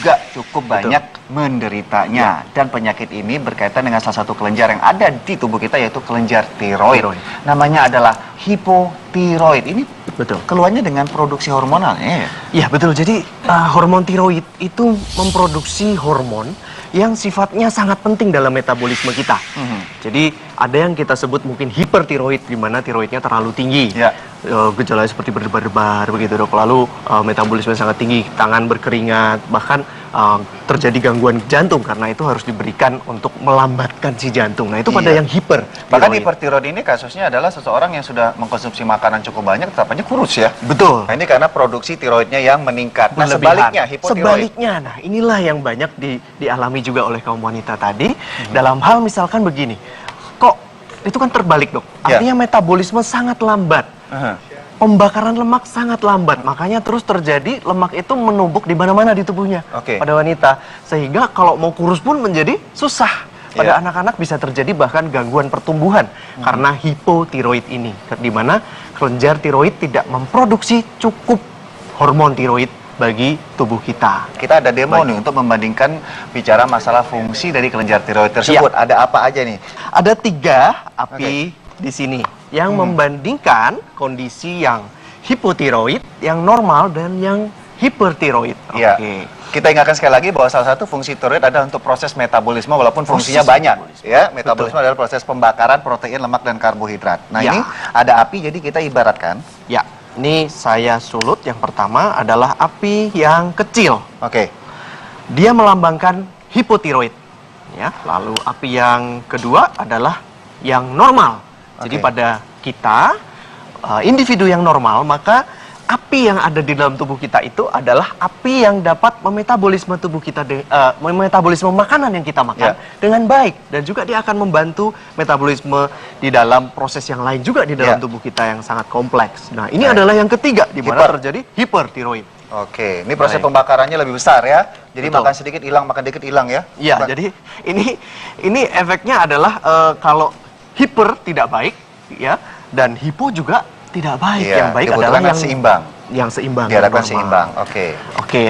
juga cukup banyak menderitanya. Dan penyakit ini berkaitan dengan salah satu kelenjar yang ada di tubuh kita, yaitu kelenjar tiroid. Namanya adalah hipotiroid. Ini keluarnya dengan produksi hormonalnya ya? Iya betul, jadi hormon tiroid itu memproduksi hormon yang sifatnya sangat penting dalam metabolisme kita. Jadi ada yang kita sebut mungkin hipertiroid, di mana tiroidnya terlalu tinggi. Gejalanya seperti berdebar-debar begitu dok. Lalu metabolisme sangat tinggi, tangan berkeringat, bahkan terjadi gangguan jantung karena itu harus diberikan untuk melambatkan si jantung. Nah itu pada yang hiper. Bahkan hipertiroid ini kasusnya adalah seseorang yang sudah mengkonsumsi makanan cukup banyak, tetap aja kurus ya. Betul. Nah ini karena produksi tiroidnya yang meningkat. Nah sebaliknya hipotiroid. Sebaliknya, nah inilah yang banyak dialami juga oleh kaum wanita tadi. Dalam hal misalkan begini, kok itu kan terbalik dok. Artinya metabolisme sangat lambat. Pembakaran lemak sangat lambat, makanya terus terjadi lemak itu menumpuk di mana-mana di tubuhnya pada wanita, sehingga kalau mau kurus pun menjadi susah. Pada anak-anak bisa terjadi bahkan gangguan pertumbuhan karena hipotiroid ini, di mana kelenjar tiroid tidak memproduksi cukup hormon tiroid bagi tubuh kita. Kita ada demo nih untuk membandingkan bicara masalah fungsi dari kelenjar tiroid tersebut. Ada apa aja nih? Ada 3 api di sini yang membandingkan kondisi yang hipotiroid, yang normal, dan yang hipertiroid. Kita ingatkan sekali lagi bahwa salah satu fungsi tiroid adalah untuk proses metabolisme, walaupun fungsinya banyak. Ya, metabolisme adalah proses pembakaran protein, lemak, dan karbohidrat. Nah ini ada api, jadi kita ibaratkan. Ini saya sulut. Yang pertama adalah api yang kecil. Dia melambangkan hipotiroid. Lalu api yang kedua adalah yang normal. Jadi pada kita, individu yang normal, maka api yang ada di dalam tubuh kita itu adalah api yang dapat memetabolisme tubuh kita, memetabolisme makanan yang kita makan dengan baik. Dan juga dia akan membantu metabolisme di dalam proses yang lain juga di dalam tubuh kita yang sangat kompleks. Nah ini adalah yang ketiga, di mana terjadi hipertiroid. Ini proses pembakarannya lebih besar ya. Jadi makan sedikit hilang, makan dikit hilang ya. Iya, jadi ini efeknya adalah kalau hiper tidak baik ya, dan hipo juga tidak baik. Yang baik adalah yang seimbang. Yang seimbang. Diharapkan seimbang.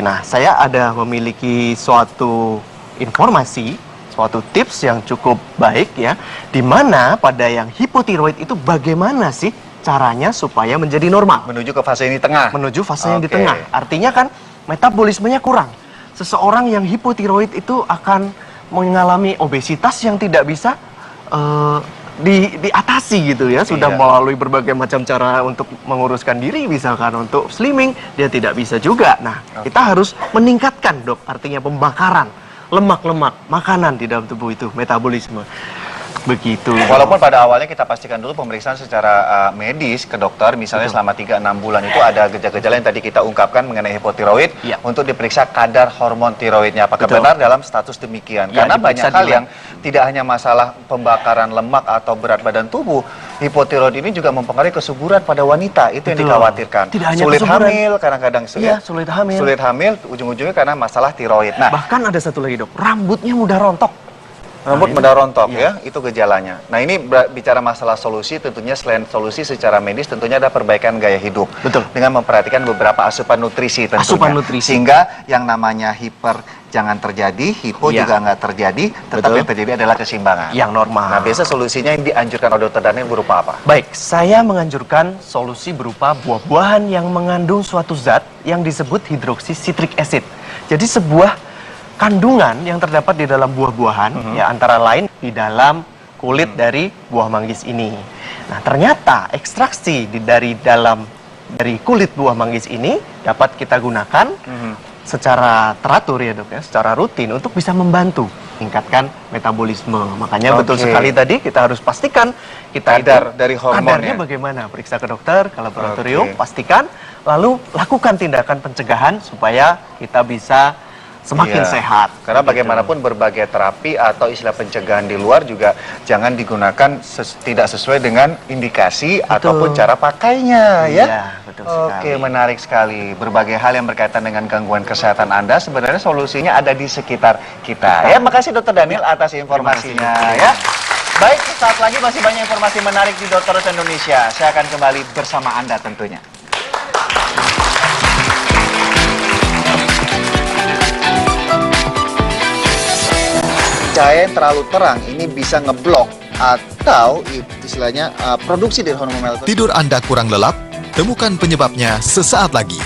Nah saya ada memiliki suatu informasi, suatu tips yang cukup baik ya, di mana pada yang hipotiroid itu bagaimana sih caranya supaya menjadi normal? Menuju ke fase yang di tengah. Menuju fase yang di tengah. Artinya kan metabolismenya kurang. Seseorang yang hipotiroid itu akan mengalami obesitas yang tidak bisa diatasi gitu ya. Sudah melalui berbagai macam cara untuk menguruskan diri, misalkan untuk slimming, dia tidak bisa juga. Nah kita harus meningkatkan dok, artinya pembakaran lemak-lemak makanan di dalam tubuh itu, metabolisme. Begitu. Walaupun pada awalnya kita pastikan dulu pemeriksaan secara medis ke dokter, misalnya selama 3-6 bulan itu ada gejala-gejala yang tadi kita ungkapkan mengenai hipotiroid, untuk diperiksa kadar hormon tiroidnya. Apakah benar dalam status demikian? Karena banyak hal yang tidak hanya masalah pembakaran lemak atau berat badan tubuh, hipotiroid ini juga mempengaruhi kesuburan pada wanita. Itu yang dikhawatirkan. Sulit hamil, kadang-kadang sulit hamil. Sulit hamil, ujung-ujungnya karena masalah tiroid. Nah, bahkan ada satu lagi dok, rambutnya mudah rontok. Rambut mudah rontok ya, itu gejalanya. Nah ini bicara masalah solusi, tentunya selain solusi secara medis, tentunya ada perbaikan gaya hidup. Dengan memperhatikan beberapa asupan nutrisi tentunya. Sehingga yang namanya hiper jangan terjadi, hipo juga nggak terjadi, tetap yang terjadi adalah keseimbangan. Yang normal. Nah biasa solusinya yang dianjurkan oleh dokter Daniel berupa apa? Baik, saya menganjurkan solusi berupa buah-buahan yang mengandung suatu zat yang disebut hidroksicitric acid. Jadi sebuah kandungan yang terdapat di dalam buah-buahan, ya antara lain di dalam kulit dari buah manggis ini. Nah ternyata ekstraksi dari kulit buah manggis ini dapat kita gunakan secara teratur ya dok ya, secara rutin untuk bisa membantu meningkatkan metabolisme. Makanya betul sekali tadi kita harus pastikan kita kadar dari hormonnya kadarnya bagaimana, periksa ke dokter, ke laboratorium, pastikan, lalu lakukan tindakan pencegahan supaya kita bisa semakin sehat. Karena bagaimanapun berbagai terapi atau istilah pencegahan di luar juga jangan digunakan tidak sesuai dengan indikasi ataupun cara pakainya ya. Menarik sekali. Berbagai hal yang berkaitan dengan gangguan kesehatan Anda sebenarnya solusinya ada di sekitar kita. Ya, makasih Dokter Daniel atas informasinya ya. Baik, saat lagi masih banyak informasi menarik di Dokter Indonesia. Saya akan kembali bersama Anda tentunya. cahaya yang terlalu terang ini bisa ngeblok atau istilahnya produksi dari hormon melatonin. Tidur Anda kurang lelap? Temukan penyebabnya sesaat lagi.